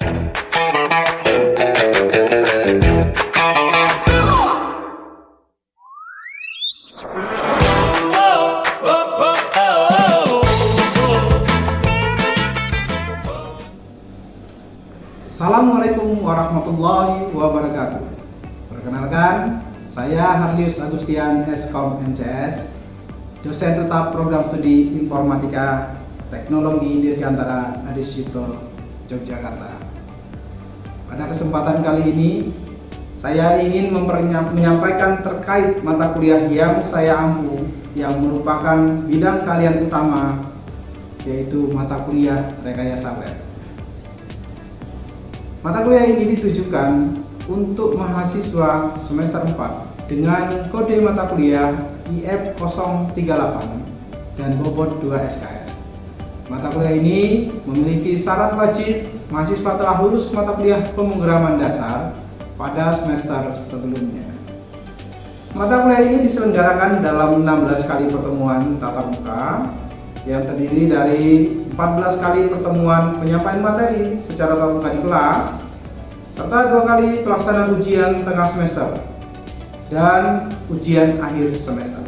Assalamualaikum warahmatullahi wabarakatuh. Perkenalkan, saya Harlius Agustian Eskom MCS, dosen tetap program studi Informatika Teknologi Dirgantara Adi Sucipto, Yogyakarta. Pada kesempatan kali ini, saya ingin menyampaikan terkait mata kuliah yang saya ampu yang merupakan bidang kalian utama, yaitu mata kuliah rekayasa web. Mata kuliah ini ditujukan untuk mahasiswa semester 4 dengan kode mata kuliah IF 038 dan bobot 2 SKS. Mata kuliah ini memiliki syarat wajib mahasiswa telah lulus mata kuliah pemrograman dasar pada semester sebelumnya. Mata kuliah ini diselenggarakan dalam 16 kali pertemuan tatap muka yang terdiri dari 14 kali pertemuan penyampaian materi secara tatap muka di kelas, serta 2 kali pelaksanaan ujian tengah semester dan ujian akhir semester.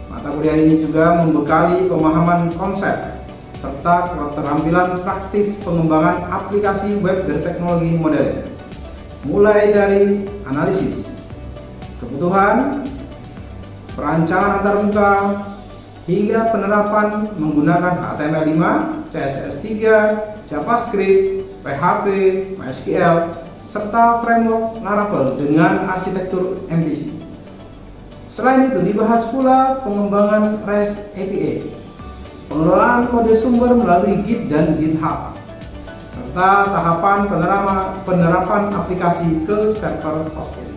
Mata kuliah ini juga membekali pemahaman konsep serta keterampilan praktis pengembangan aplikasi web berteknologi modern, mulai dari analisis kebutuhan, perancangan antarmuka, hingga penerapan menggunakan HTML5, CSS3, JavaScript, PHP, MySQL, serta framework Laravel dengan arsitektur MVC. Selain itu dibahas pula pengembangan REST API, pengelolaan kode sumber melalui Git dan GitHub, serta tahapan penerapan aplikasi ke server hosting.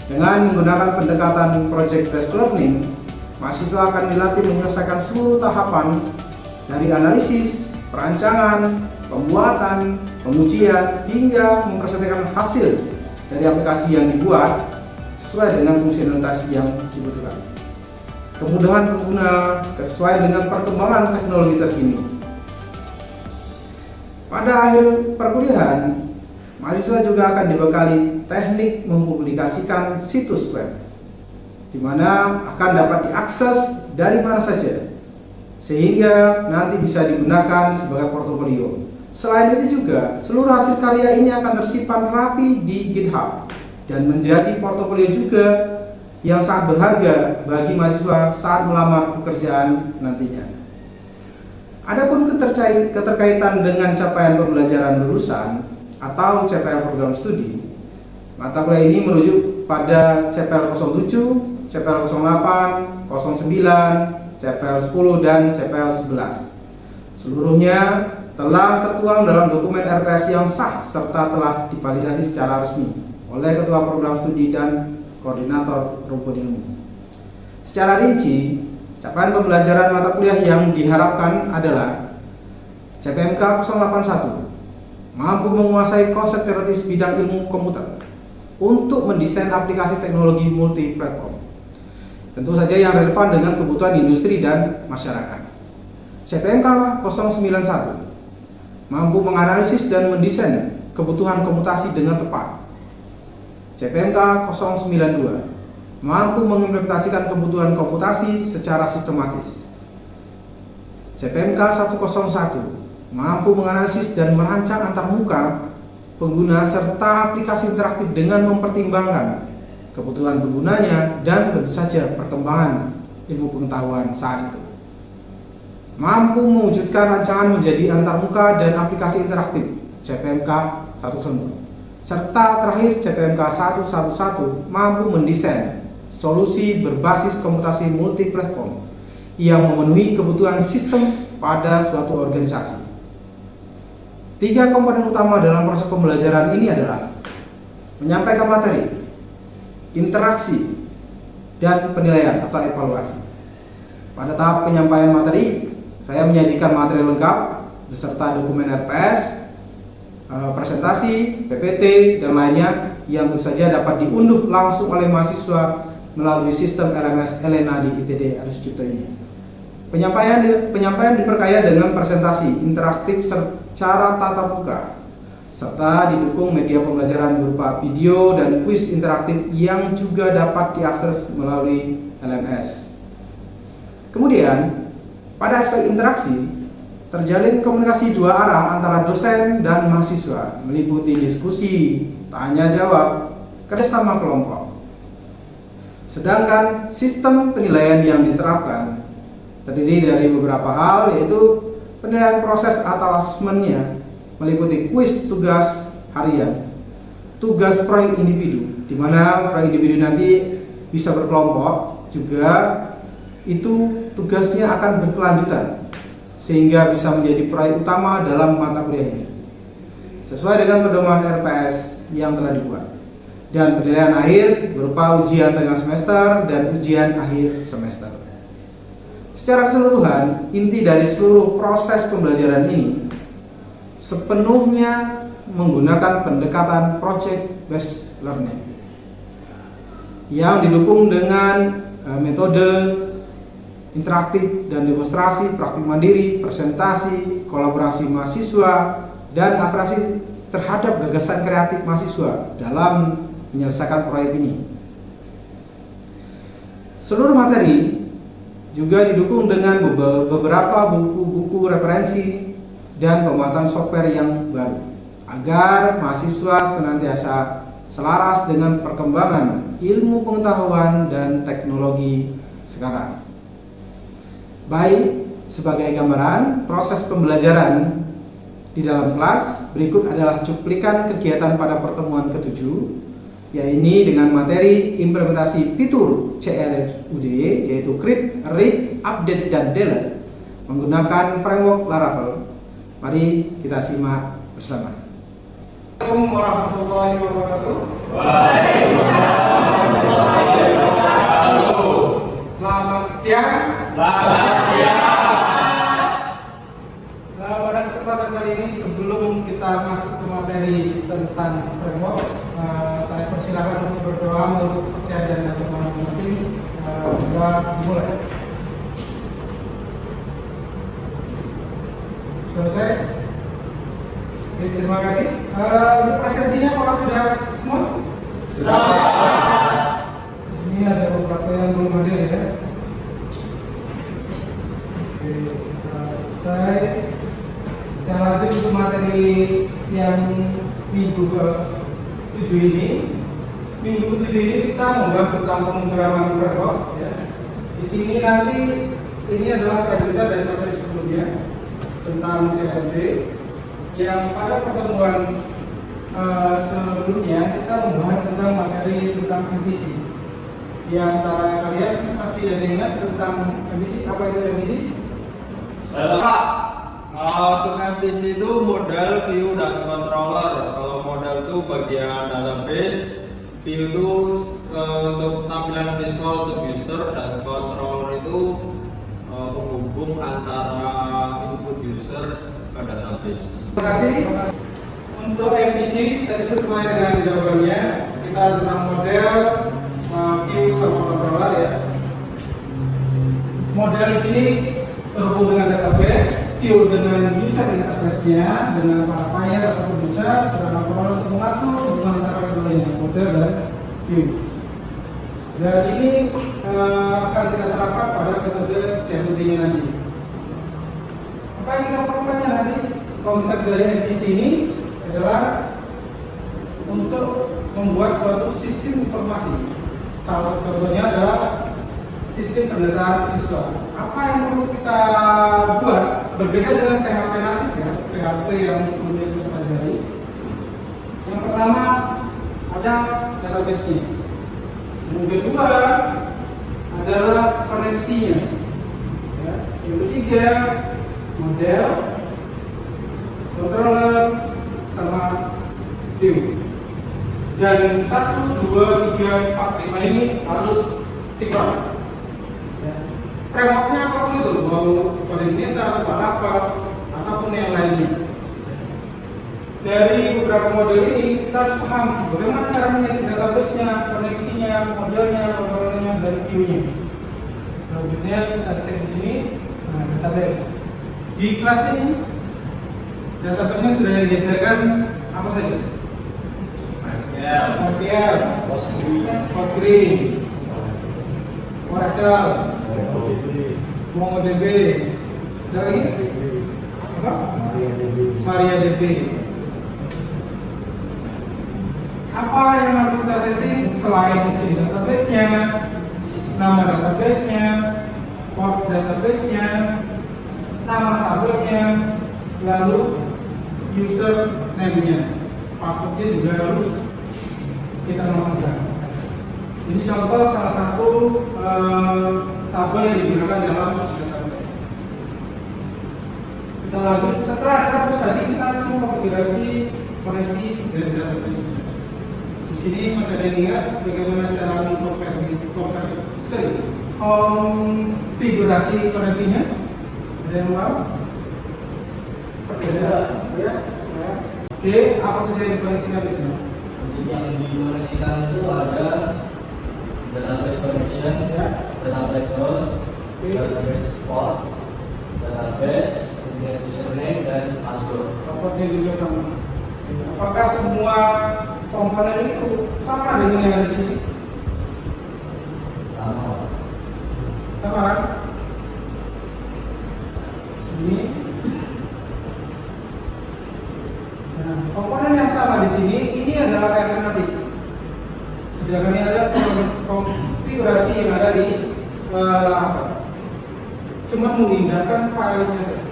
Dengan menggunakan pendekatan project based learning, mahasiswa akan dilatih menyelesaikan seluruh tahapan dari analisis, perancangan, pembuatan, pengujian, hingga mempresentasikan hasil dari aplikasi yang dibuat sesuai dengan fungsionalitas yang dibutuhkan. Kemudahan pengguna sesuai dengan perkembangan teknologi terkini. Pada akhir perkuliahan, mahasiswa juga akan dibekali teknik mempublikasikan situs web, di mana akan dapat diakses dari mana saja, sehingga nanti bisa digunakan sebagai portofolio. Selain itu juga, seluruh hasil karya ini akan tersimpan rapi di GitHub dan menjadi portofolio juga yang sangat berharga bagi mahasiswa saat melamar pekerjaan nantinya. Adapun keterkaitan dengan capaian pembelajaran lulusan atau CPL program studi, mata kuliah ini merujuk pada CPL 07, CPL 08, 09, CPL 10, dan CPL 11. Seluruhnya telah tertuang dalam dokumen RPS yang sah serta telah divalidasi secara resmi oleh Ketua Program Studi dan Koordinator Rumpun Ilmu. Secara rinci, capaian pembelajaran mata kuliah yang diharapkan adalah CPMK 081 mampu menguasai konsep teoritis bidang ilmu komputer untuk mendesain aplikasi teknologi multi platform, tentu saja yang relevan dengan kebutuhan industri dan masyarakat. CPMK 091 mampu menganalisis dan mendesain kebutuhan komputasi dengan tepat. CPMK 092 mampu mengimplementasikan kebutuhan komputasi secara sistematis. CPMK 101 mampu menganalisis dan merancang antarmuka pengguna serta aplikasi interaktif dengan mempertimbangkan kebutuhan penggunanya dan tentu saja perkembangan ilmu pengetahuan saat itu. Mampu mewujudkan rancangan menjadi antarmuka dan aplikasi interaktif, CPMK 102. Serta terakhir CPMK 111 mampu mendesain solusi berbasis komputasi multiplatform yang memenuhi kebutuhan sistem pada suatu organisasi. 3 komponen utama dalam proses pembelajaran ini adalah menyampaikan materi, interaksi, dan penilaian atau evaluasi. Pada tahap penyampaian materi, saya menyajikan materi lengkap beserta dokumen RPS, presentasi, PPT, dan lainnya yang tentu saja dapat diunduh langsung oleh mahasiswa melalui sistem LMS Elena di ITD Adi Sucipto ini. Penyampaian diperkaya dengan presentasi interaktif cara tatap muka, serta didukung media pembelajaran berupa video dan kuis interaktif yang juga dapat diakses melalui LMS. Kemudian, pada aspek interaksi, terjalin komunikasi dua arah antara dosen dan mahasiswa, meliputi diskusi, tanya jawab, kerjasama kelompok. Sedangkan sistem penilaian yang diterapkan terdiri dari beberapa hal, yaitu penilaian proses atau asesmennya, meliputi kuis tugas harian, tugas proyek individu, di mana proyek individu nanti bisa berkelompok, juga itu tugasnya akan berkelanjutan sehingga bisa menjadi proyek utama dalam mata kuliah ini sesuai dengan pedoman RPS yang telah dibuat. Dan penilaian akhir berupa ujian tengah semester dan ujian akhir semester. Secara keseluruhan, inti dari seluruh proses pembelajaran ini sepenuhnya menggunakan pendekatan project based learning yang didukung dengan metode interaktif dan demonstrasi, praktik mandiri, presentasi, kolaborasi mahasiswa, dan apresiasi terhadap gagasan kreatif mahasiswa dalam menyelesaikan proyek ini. Seluruh materi juga didukung dengan beberapa buku-buku referensi dan pemuatan software yang baru, agar mahasiswa senantiasa selaras dengan perkembangan ilmu pengetahuan dan teknologi sekarang. Baik, sebagai gambaran proses pembelajaran di dalam kelas, berikut adalah cuplikan kegiatan pada pertemuan ke-7, yaitu dengan materi implementasi fitur CRUD, yaitu Create, Read, Update, dan Delete menggunakan framework Laravel. Mari kita simak bersama. Assalamualaikum warahmatullahi wabarakatuh. Waalaikumsalam warahmatullahi wabarakatuh. Selamat siang. Selamat siang. Nah, pada kesempatan kali ini, sebelum kita masuk ke materi tentang framework, saya persilakan untuk berdoa untuk percaya dan masing-masing. Kita mulai. Selesai. Oke, terima kasih. Presentasinya apakah sudah semua? Sudah. Ini ada beberapa yang belum hadir ya. Oke, kita lanjut untuk materi yang minggu ke-7 ini. Minggu ke-7 ini kita membahas tentang pemrograman framework ya. Di sini nanti ini adalah kelanjutan dari materi sebelumnya tentang CRD, yang pada pertemuan sebelumnya kita membahas tentang materi tentang MVC. Yang antara kalian masih ada ingat tentang MVC? Apa itu MVC? Untuk MVC itu model, view, dan controller. Kalau model itu bagian database, view itu untuk tampilan visual untuk user, dan controller itu penghubung antara input user ke database. Terima kasih. Untuk MVC tadi sesuai dengan jawabannya, kita tentang model, view, sama controller ya. Model di sini terhubung dengan database, view dengan user interface-nya, dengan para player atau user, sedangkan controller untuk mengatur hubungan antara keduanya, model dan view. Dan ini akan kita terapkan pada metode CRUD-nya nanti. Apa yang kita perlukannya nanti? Konsep dari MVC ini adalah untuk membuat suatu sistem informasi. Salah contohnya adalah sistem pendataan siswa. Apa yang perlu kita buat berbeda dengan PHP nanti ya, PHP yang sebelumnya kita pelajari. Yang pertama ada database-nya. Yang kedua adalah koneksinya. Ya. Yang ketiga model, controller, sama view. Dan 1, 2, 3, 4, 5 ini harus sinkron. Ya. Frameworknya apa itu? Mau koordinator, Laravel, ataupun yang lainnya. Dari beberapa model ini kita harus paham bagaimana cara menyeting database-nya, koneksinya, modelnya, controllernya, dan view-nya. Selanjutnya kita cek di sini, database. Di kelas ini Database-nya sudah digeserkan apa saja? SQL, Postgre, Oracle, MongoDB, ada lagi? Apa? MariaDB. Apa yang harus kita setting selain isi database-nya, nama database-nya, port database-nya, nama tabelnya, lalu user name-nya, password-nya juga harus kita masukkan. Ini contoh salah satu tabel yang digunakan dalam database. Kita lanjut, setelah database tadi kita harus mengkonfigurasi koneksi dari database. Di sini masih ada yang lihat bagaimana cara konfigurasi koneksinya. Ada yang tahu? Ya. Oke, apa saja yang dikoneksikan di sini? Yang dikoneksikan itu ada database connection, Ya. database host, database port, database, kemudian username dan password. Passwordnya juga sama. Apakah semua komponen itu sama dengan yang ada di sini? Sama. Sama kan? Ini. Nah, komponen yang sama di sini ini adalah alternatif. Sedangkan ini ada konfigurasi yang ada di apa? Cuma memindahkan filenya saja.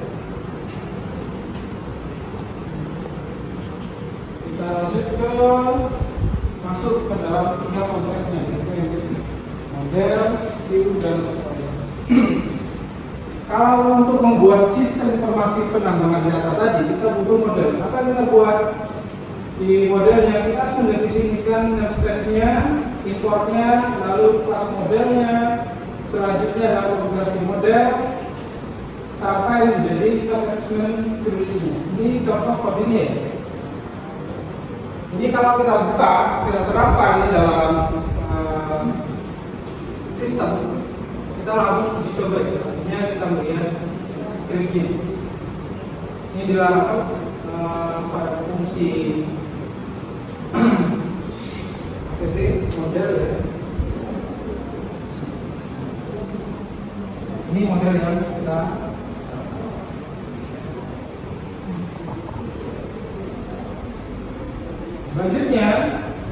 Kita lanjut ke masuk ke dalam tiga konsepnya, itu yang di sini. Model, view, dan portfolio. Kalau untuk membuat sistem informasi penambangan data tadi, kita butuh model. Apa yang kita buat? Di modelnya kita harus mendefinisikan namespace-nya, importnya, lalu kelas modelnya, selanjutnya ada konfigurasi model, sampai menjadi class assessment security-nya. Ini contoh kodenya ya. Ini kalau kita buka, kita terapkan di dalam sistem, kita langsung dicoba ya. Artinya kita melihat script-nya. Ini dilakukan pada fungsi apt model ya. Ini model yang kita selanjutnya,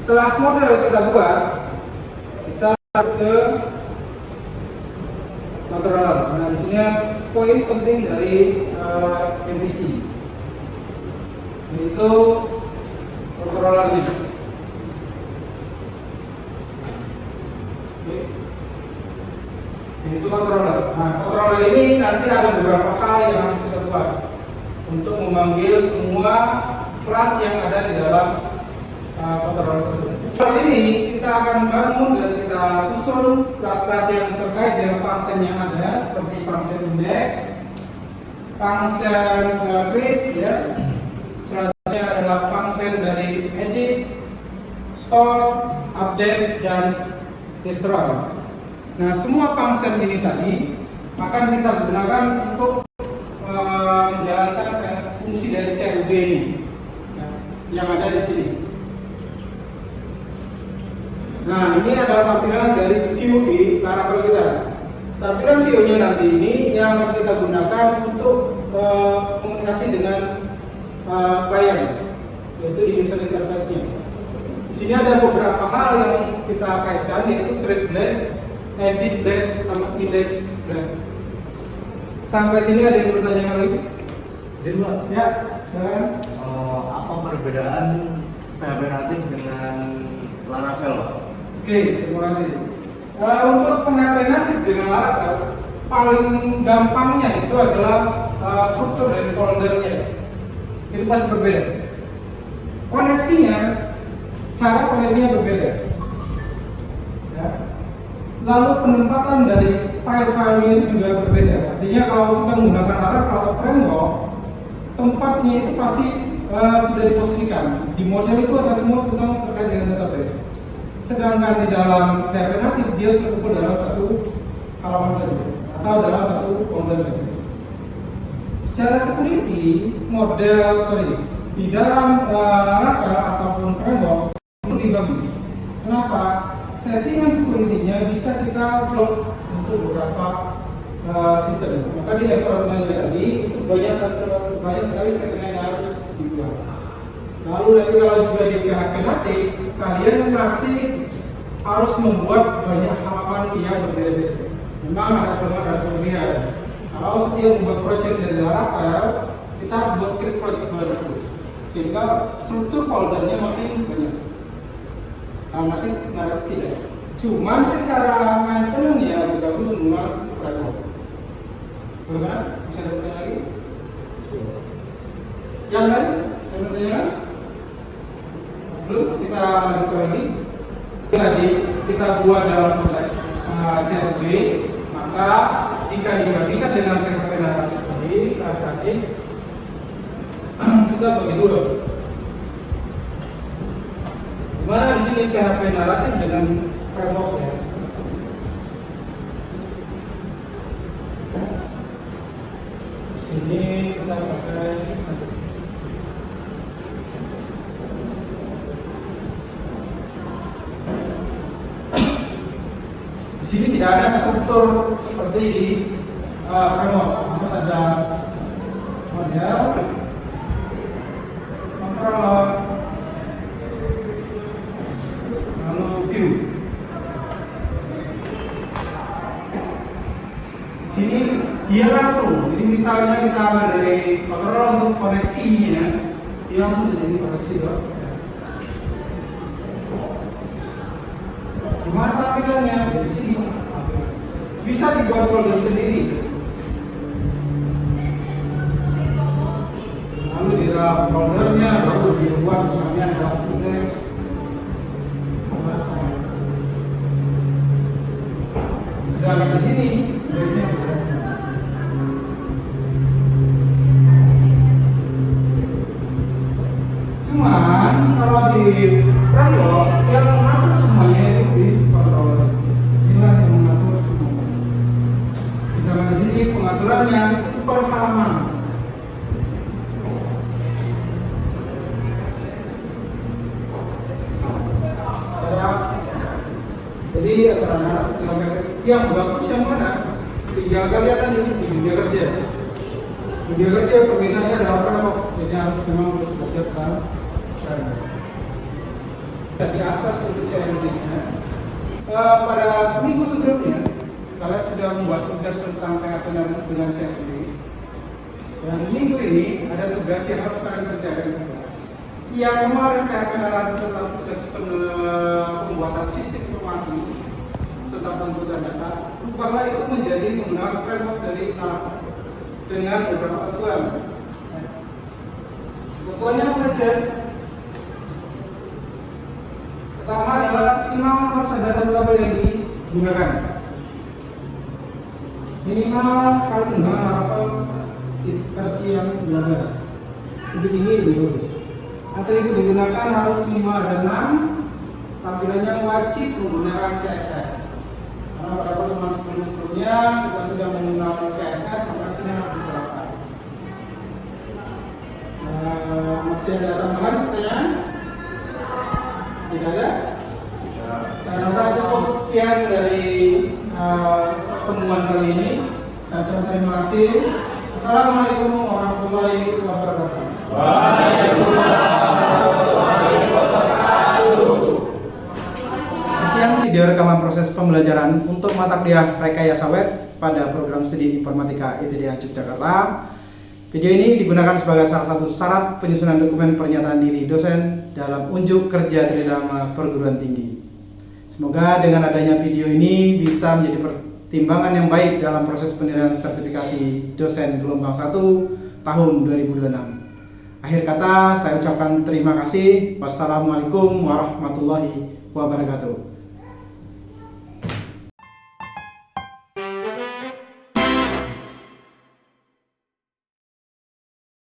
setelah model kita buat, kita ke controller. Nah, di sini poin penting dari MVC, yaitu controller ini. Oke. Itu controller. Nah, controller ini nanti ada beberapa hal yang harus kita buat untuk memanggil semua kelas yang ada di dalam controller tersebut. Kali ini kita akan bangun dan kita susun kelas-kelas yang terkait dengan function yang ada, seperti function index, function create, ya. Selanjutnya adalah function dari edit, store, update, dan destroy. Nah, semua function ini tadi akan kita gunakan untuk menjalankan fungsi dari CRUD ini, ya, yang ada di sini. Nah, ini adalah tampilan dari view di Laravel kita. Tampilan view-nya nanti ini yang akan kita gunakan untuk komunikasi dengan klien, yaitu di user interface-nya. Di sini ada beberapa hal yang kita kaitkan, yaitu create blade, edit blade, sama index blade. Sampai sini ada yang bertanya lagi? Zilwa, Ya, silakan. apa perbedaan PHP natif dengan Laravel, Pak? Oke, terima kasih. Untuk PHP natif dengan Laravel, paling gampangnya itu adalah struktur dari foldernya. Itu pasti berbeda. Koneksinya, cara koneksinya berbeda. Ya. Lalu penempatan dari file-filenya itu juga berbeda. Artinya kalau kita menggunakan Laravel atau framework, tempatnya itu pasti sudah diposisikan. Di model itu ada semua tentang terkait dengan database. Sedangkan di dalam PHP natif dia terkumpul dalam satu halaman saja atau dalam satu folder saja. secara security di dalam Laravel ataupun framework lebih bagus. Kenapa? Settingan security-nya bisa kita blok untuk beberapa sistem. Maka di environment tadi itu banyak sekali settingan yang harus dibuat. Lalu nanti kalau juga di PHP native, kalian masih harus membuat banyak halaman yang berbeda-beda. Memang ada kelebihan. Kalau setiap membuat project dari Laravel, kita harus buat create project baru terus, sehingga struktur foldernya makin banyak. Kalau nanti nggak tidak. Cuman secara maintenance ya bagus semua framework. Bagaimana? Bisa ada pertanyaan lagi? Yang lain? Ada pertanyaan? Belum? Kita lanjut lagi. Tadi kita buat dalam konteks CRB, maka jika dibandingkan dengan PHP native tadi, kita bagi dua. Dimana di sini PHP native dengan frameworknya. Sini kita pakai di sini tidak ada struktur seperti di framework. Harus ada model, controller, lalu view. Sini dia langsung. Jadi misalnya kita dari controller untuk koneksinya, dia langsung jadi koneksi loh. Gimana tampilannya? Di sini bisa dibuat folder sendiri. Lalu di dalam foldernya baru dibuat misalnya dalam teks. Sedangkan di sini cuman kalau di framework yang mengatur semuanya itu di controller. Inilah yang mengatur semua. Sedangkan di sini pengaturannya itu per halaman. Jadi yang bagus yang mana? Tinggal kalian kan ini di dunia kerja. Dunia kerja permintaannya adalah framework, jadi harus memang harus belajar kan. Jadi asas untuk CMD-nya pada minggu sebelumnya kalian sudah membuat tugas tentang PHP dengan CMD. Dan minggu ini ada tugas yang harus kalian kerjakan juga. Yang kemarin PHP tentang proses pembuatan sistem informasi tentang penggunaan data, rubahlah itu menjadi menggunakan framework dari Laravel dengan beberapa ketentuan. Ketentuannya apa saja? Pertama adalah minimal harus ada satu tabel yang digunakan. Minimal kalau menggunakan Laravel versi yang 12. Lebih tinggi lebih bagus. Atribut digunakan harus minimal ada 6. Tampilannya wajib menggunakan CSS. Karena pada pertemuan sebelumnya kita sudah menggunakan CSS, maka sini harus diterapkan. Masih ada tambahan pertanyaan? Tidak ada? Saya rasa cukup sekian dari pertemuan kali ini. Saya ucapkan terima kasih. Assalamualaikum warahmatullahi wabarakatuh. Sekian video rekaman proses pembelajaran untuk mata kuliah rekayasa web pada program studi informatika ITDA Yogyakarta. Video ini digunakan sebagai salah satu syarat penyusunan dokumen pernyataan diri dosen dalam unjuk kerja tridharma perguruan tinggi. Semoga dengan adanya video ini bisa menjadi pertimbangan yang baik dalam proses penilaian sertifikasi dosen gelombang 1 tahun 2026. Akhir kata saya ucapkan terima kasih. Wassalamualaikum warahmatullahi wabarakatuh.